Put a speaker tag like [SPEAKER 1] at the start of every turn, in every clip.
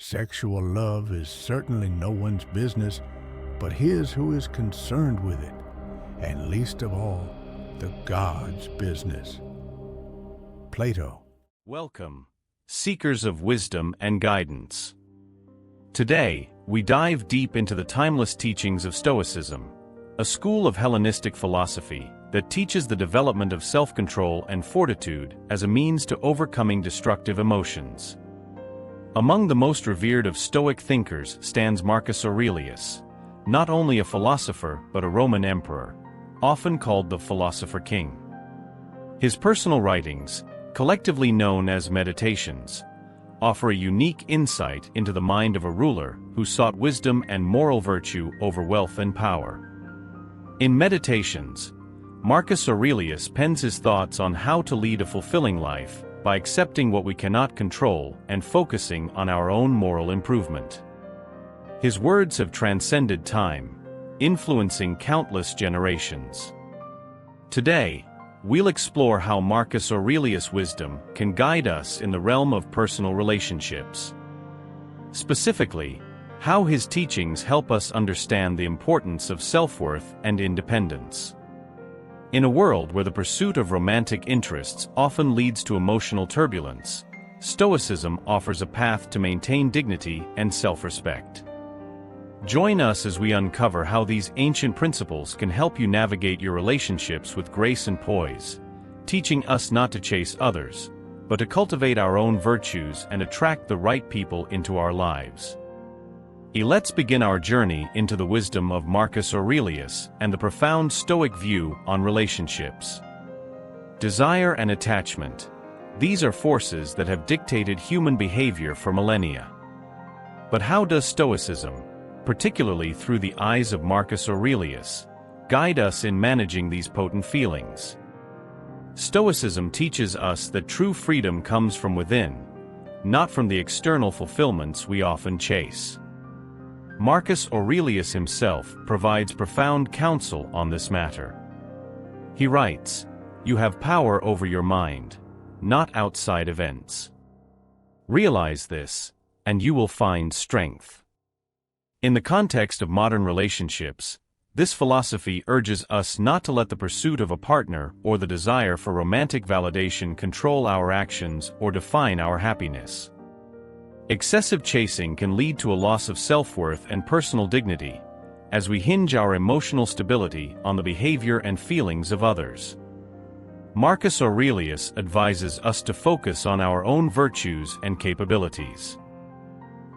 [SPEAKER 1] Sexual love is certainly no one's business, but his who is concerned with it, and least of all, the God's business. Plato.
[SPEAKER 2] Welcome, seekers of wisdom and guidance. Today, we dive deep into the timeless teachings of Stoicism, a school of Hellenistic philosophy that teaches the development of self-control and fortitude as a means to overcoming destructive emotions. Among the most revered of Stoic thinkers stands Marcus Aurelius, not only a philosopher but a Roman emperor, often called the Philosopher King. His personal writings, collectively known as Meditations, offer a unique insight into the mind of a ruler who sought wisdom and moral virtue over wealth and power. In Meditations, Marcus Aurelius pens his thoughts on how to lead a fulfilling life by accepting what we cannot control and focusing on our own moral improvement. His words have transcended time, influencing countless generations. Today, we'll explore how Marcus Aurelius' wisdom can guide us in the realm of personal relationships. Specifically, how his teachings help us understand the importance of self-worth and independence. In a world where the pursuit of romantic interests often leads to emotional turbulence, Stoicism offers a path to maintain dignity and self-respect. Join us as we uncover how these ancient principles can help you navigate your relationships with grace and poise, teaching us not to chase others, but to cultivate our own virtues and attract the right people into our lives. Let's begin our journey into the wisdom of Marcus Aurelius and the profound Stoic view on relationships. Desire and attachment. These are forces that have dictated human behavior for millennia. But how does Stoicism, particularly through the eyes of Marcus Aurelius, guide us in managing these potent feelings? Stoicism teaches us that true freedom comes from within, not from the external fulfillments we often chase. Marcus Aurelius himself provides profound counsel on this matter. He writes, "You have power over your mind, not outside events. Realize this, and you will find strength." In the context of modern relationships, this philosophy urges us not to let the pursuit of a partner or the desire for romantic validation control our actions or define our happiness. Excessive chasing can lead to a loss of self-worth and personal dignity, as we hinge our emotional stability on the behavior and feelings of others. Marcus Aurelius advises us to focus on our own virtues and capabilities.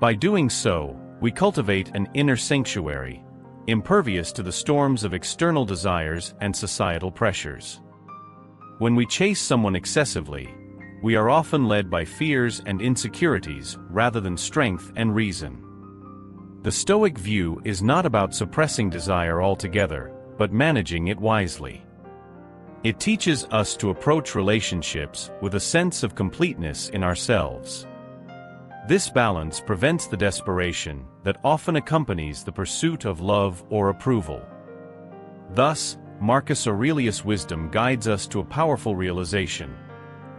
[SPEAKER 2] By doing so, we cultivate an inner sanctuary, impervious to the storms of external desires and societal pressures. When we chase someone excessively, we are often led by fears and insecurities rather than strength and reason. The Stoic view is not about suppressing desire altogether, but managing it wisely. It teaches us to approach relationships with a sense of completeness in ourselves. This balance prevents the desperation that often accompanies the pursuit of love or approval. Thus, Marcus Aurelius' wisdom guides us to a powerful realization.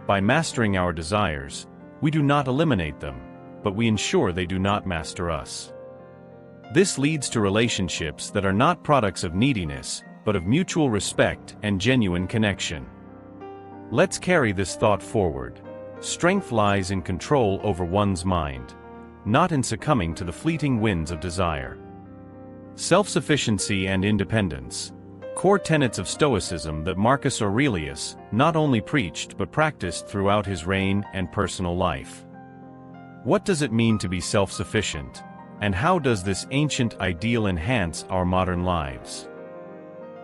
[SPEAKER 2] By mastering our desires, we do not eliminate them, but we ensure they do not master us. This leads to relationships that are not products of neediness, but of mutual respect and genuine connection. Let's carry this thought forward. Strength lies in control over one's mind, not in succumbing to the fleeting winds of desire. Self-sufficiency and independence, core tenets of Stoicism that Marcus Aurelius not only preached but practiced throughout his reign and personal life. What does it mean to be self-sufficient, and how does this ancient ideal enhance our modern lives?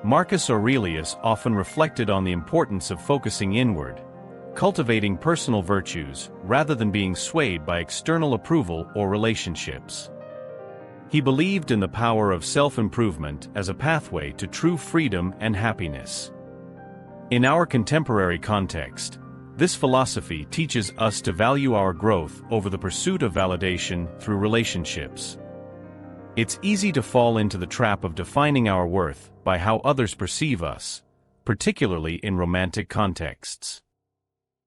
[SPEAKER 2] Marcus Aurelius often reflected on the importance of focusing inward, cultivating personal virtues rather than being swayed by external approval or relationships. He believed in the power of self-improvement as a pathway to true freedom and happiness. In our contemporary context, this philosophy teaches us to value our growth over the pursuit of validation through relationships. It's easy to fall into the trap of defining our worth by how others perceive us, particularly in romantic contexts.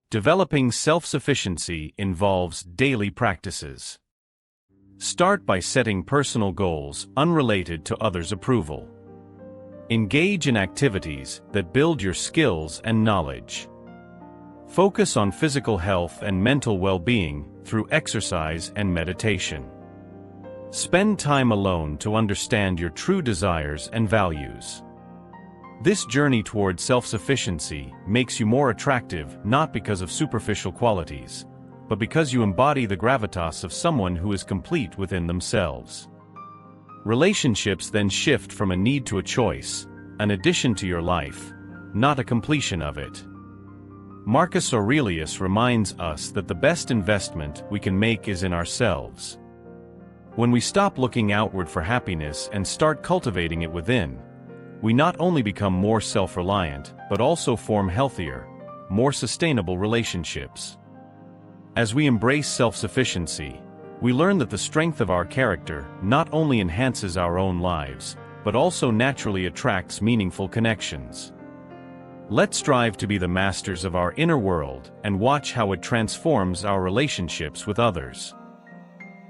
[SPEAKER 2] Developing self-sufficiency involves daily practices. Start by setting personal goals unrelated to others' approval. Engage in activities that build your skills and knowledge. Focus on physical health and mental well-being through exercise and meditation. Spend time alone to understand your true desires and values. This journey toward self-sufficiency makes you more attractive not because of superficial qualities, but because you embody the gravitas of someone who is complete within themselves. Relationships then shift from a need to a choice, an addition to your life, not a completion of it. Marcus Aurelius reminds us that the best investment we can make is in ourselves. When we stop looking outward for happiness and start cultivating it within, we not only become more self-reliant, but also form healthier, more sustainable relationships. As we embrace self-sufficiency, we learn that the strength of our character not only enhances our own lives, but also naturally attracts meaningful connections. Let's strive to be the masters of our inner world and watch how it transforms our relationships with others.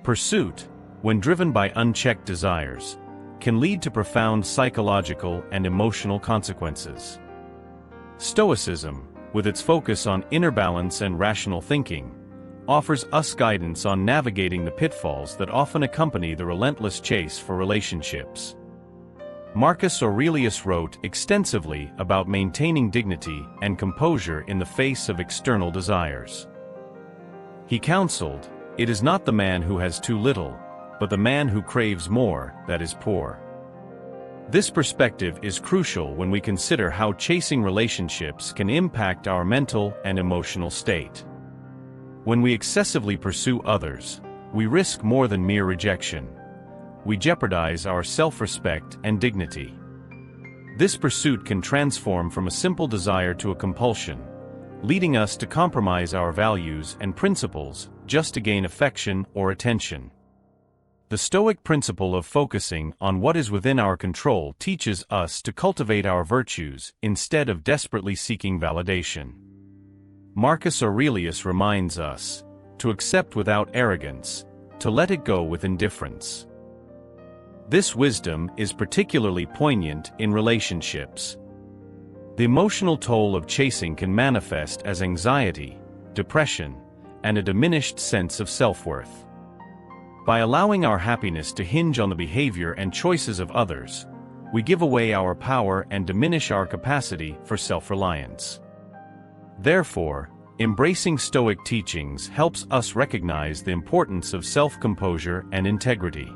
[SPEAKER 2] Pursuit, when driven by unchecked desires, can lead to profound psychological and emotional consequences. Stoicism, with its focus on inner balance and rational thinking, offers us guidance on navigating the pitfalls that often accompany the relentless chase for relationships. Marcus Aurelius wrote extensively about maintaining dignity and composure in the face of external desires. He counseled, "It is not the man who has too little, but the man who craves more that is poor." This perspective is crucial when we consider how chasing relationships can impact our mental and emotional state. When we excessively pursue others, we risk more than mere rejection. We jeopardize our self-respect and dignity. This pursuit can transform from a simple desire to a compulsion, leading us to compromise our values and principles just to gain affection or attention. The Stoic principle of focusing on what is within our control teaches us to cultivate our virtues instead of desperately seeking validation. Marcus Aurelius reminds us to accept without arrogance, to let it go with indifference. This wisdom is particularly poignant in relationships. The emotional toll of chasing can manifest as anxiety, depression, and a diminished sense of self-worth. By allowing our happiness to hinge on the behavior and choices of others, we give away our power and diminish our capacity for self-reliance. Therefore, embracing Stoic teachings helps us recognize the importance of self-composure and integrity.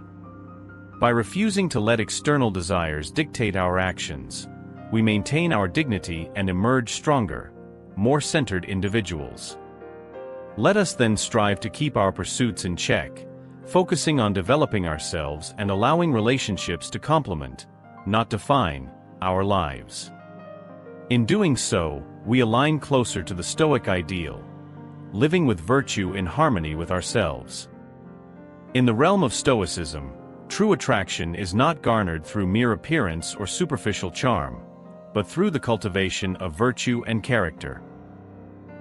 [SPEAKER 2] By refusing to let external desires dictate our actions, we maintain our dignity and emerge stronger, more centered individuals. Let us then strive to keep our pursuits in check, focusing on developing ourselves and allowing relationships to complement, not define, our lives. In doing so, we align closer to the Stoic ideal, living with virtue in harmony with ourselves. In the realm of Stoicism, true attraction is not garnered through mere appearance or superficial charm, but through the cultivation of virtue and character.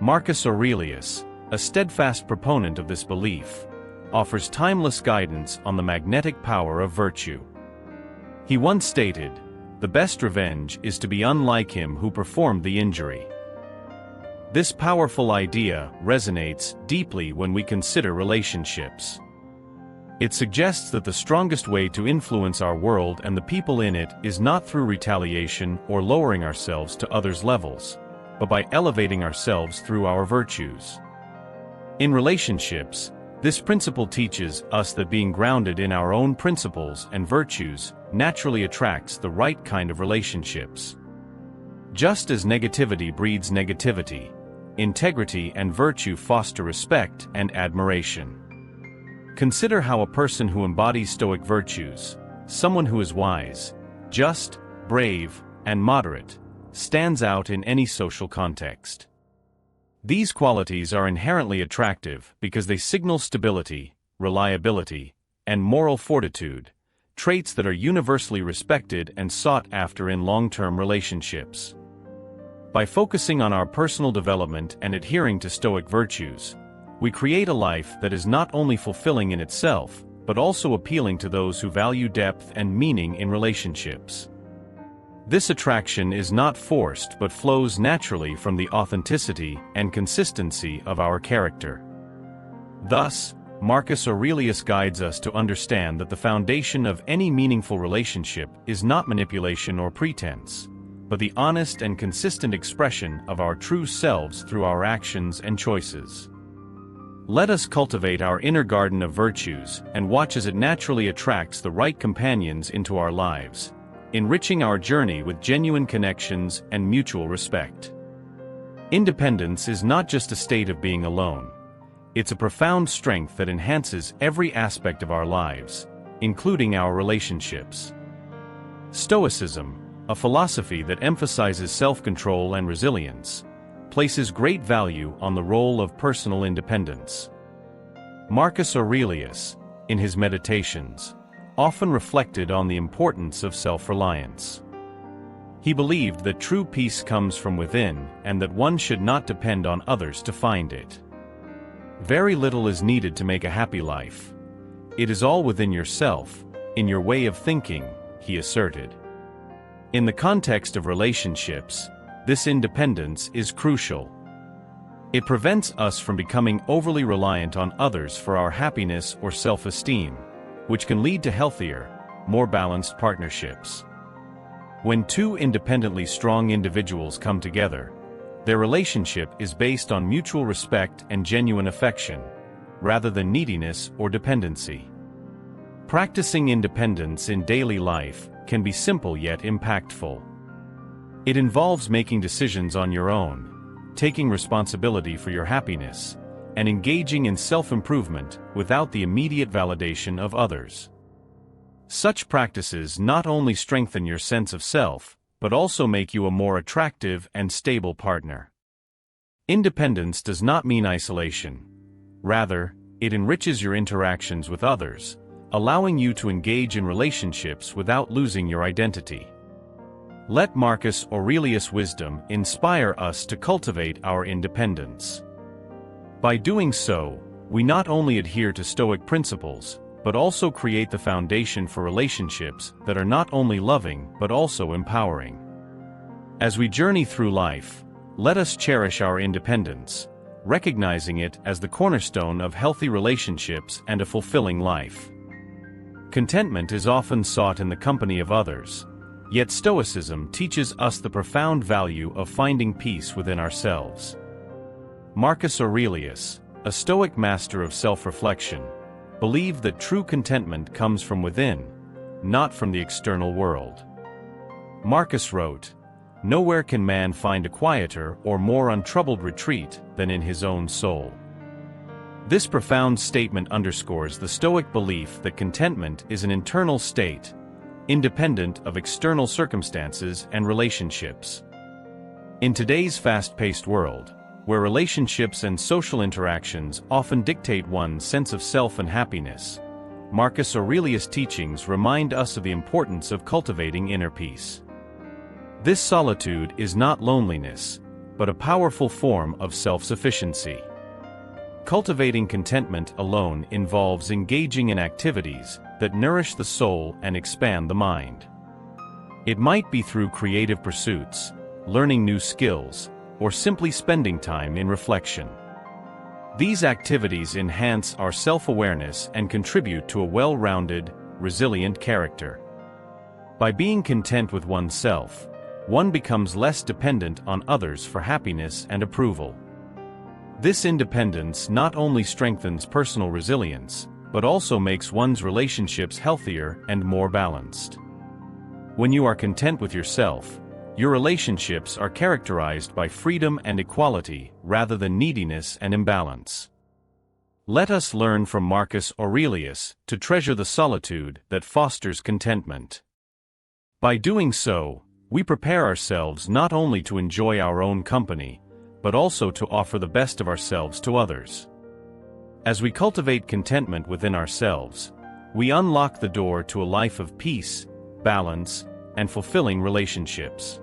[SPEAKER 2] Marcus Aurelius, a steadfast proponent of this belief, offers timeless guidance on the magnetic power of virtue. He once stated, "The best revenge is to be unlike him who performed the injury." This powerful idea resonates deeply when we consider relationships. It suggests that the strongest way to influence our world and the people in it is not through retaliation or lowering ourselves to others' levels, but by elevating ourselves through our virtues. In relationships, this principle teaches us that being grounded in our own principles and virtues naturally attracts the right kind of relationships. Just as negativity breeds negativity, integrity and virtue foster respect and admiration. Consider how a person who embodies Stoic virtues, someone who is wise, just, brave, and moderate, stands out in any social context. These qualities are inherently attractive because they signal stability, reliability, and moral fortitude, traits that are universally respected and sought after in long-term relationships. By focusing on our personal development and adhering to Stoic virtues, we create a life that is not only fulfilling in itself, but also appealing to those who value depth and meaning in relationships. This attraction is not forced but flows naturally from the authenticity and consistency of our character. Thus, Marcus Aurelius guides us to understand that the foundation of any meaningful relationship is not manipulation or pretense, but the honest and consistent expression of our true selves through our actions and choices. Let us cultivate our inner garden of virtues and watch as it naturally attracts the right companions into our lives, enriching our journey with genuine connections and mutual respect. Independence is not just a state of being alone. It's a profound strength that enhances every aspect of our lives, including our relationships. Stoicism, a philosophy that emphasizes self-control and resilience, places great value on the role of personal independence. Marcus Aurelius, in his Meditations, often reflected on the importance of self-reliance. He believed that true peace comes from within and that one should not depend on others to find it. Very little is needed to make a happy life. It is all within yourself, in your way of thinking, he asserted. In the context of relationships, this independence is crucial. It prevents us from becoming overly reliant on others for our happiness or self-esteem, which can lead to healthier, more balanced partnerships. When two independently strong individuals come together, their relationship is based on mutual respect and genuine affection, rather than neediness or dependency. Practicing independence in daily life can be simple yet impactful. It involves making decisions on your own, taking responsibility for your happiness, and engaging in self-improvement without the immediate validation of others. Such practices not only strengthen your sense of self, but also make you a more attractive and stable partner. Independence does not mean isolation. Rather, it enriches your interactions with others, allowing you to engage in relationships without losing your identity. Let Marcus Aurelius' wisdom inspire us to cultivate our independence. By doing so, we not only adhere to Stoic principles, but also create the foundation for relationships that are not only loving but also empowering. As we journey through life, let us cherish our independence, recognizing it as the cornerstone of healthy relationships and a fulfilling life. Contentment is often sought in the company of others, yet Stoicism teaches us the profound value of finding peace within ourselves. Marcus Aurelius, a Stoic master of self-reflection, believed that true contentment comes from within, not from the external world. Marcus wrote, "Nowhere can man find a quieter or more untroubled retreat than in his own soul." This profound statement underscores the Stoic belief that contentment is an internal state, independent of external circumstances and relationships. In today's fast-paced world, where relationships and social interactions often dictate one's sense of self and happiness, Marcus Aurelius' teachings remind us of the importance of cultivating inner peace. This solitude is not loneliness, but a powerful form of self-sufficiency. Cultivating contentment alone involves engaging in activities that nourish the soul and expand the mind. It might be through creative pursuits, learning new skills, or simply spending time in reflection. These activities enhance our self-awareness and contribute to a well-rounded, resilient character. By being content with oneself, one becomes less dependent on others for happiness and approval. This independence not only strengthens personal resilience, but also makes one's relationships healthier and more balanced. When you are content with yourself, your relationships are characterized by freedom and equality rather than neediness and imbalance. Let us learn from Marcus Aurelius to treasure the solitude that fosters contentment. By doing so, we prepare ourselves not only to enjoy our own company, but also to offer the best of ourselves to others. As we cultivate contentment within ourselves, we unlock the door to a life of peace, balance, and fulfilling relationships.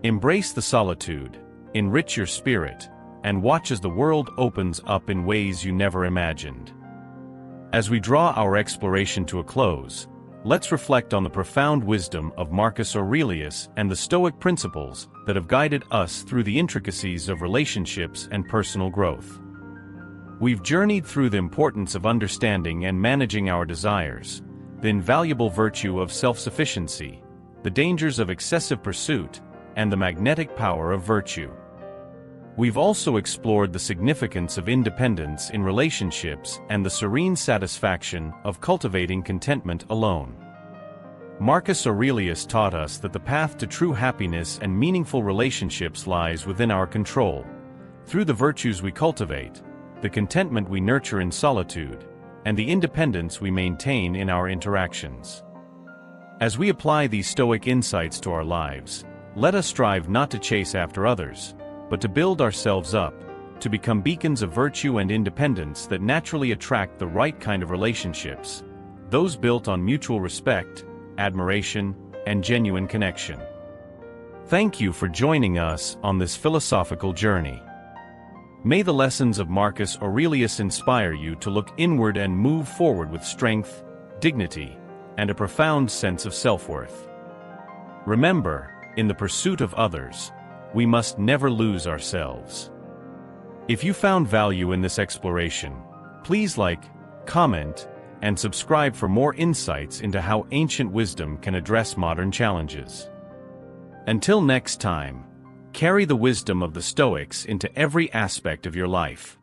[SPEAKER 2] Embrace the solitude, enrich your spirit, and watch as the world opens up in ways you never imagined. As we draw our exploration to a close, let's reflect on the profound wisdom of Marcus Aurelius and the Stoic principles that have guided us through the intricacies of relationships and personal growth. We've journeyed through the importance of understanding and managing our desires, the invaluable virtue of self-sufficiency, the dangers of excessive pursuit, and the magnetic power of virtue. We've also explored the significance of independence in relationships and the serene satisfaction of cultivating contentment alone. Marcus Aurelius taught us that the path to true happiness and meaningful relationships lies within our control, through the virtues we cultivate, the contentment we nurture in solitude, and the independence we maintain in our interactions. As we apply these Stoic insights to our lives, let us strive not to chase after others, but to build ourselves up, to become beacons of virtue and independence that naturally attract the right kind of relationships, those built on mutual respect, admiration, and genuine connection. Thank you for joining us on this philosophical journey. May the lessons of Marcus Aurelius inspire you to look inward and move forward with strength, dignity, and a profound sense of self-worth. Remember, in the pursuit of others, we must never lose ourselves. If you found value in this exploration, please like, comment, and subscribe for more insights into how ancient wisdom can address modern challenges. Until next time, carry the wisdom of the Stoics into every aspect of your life.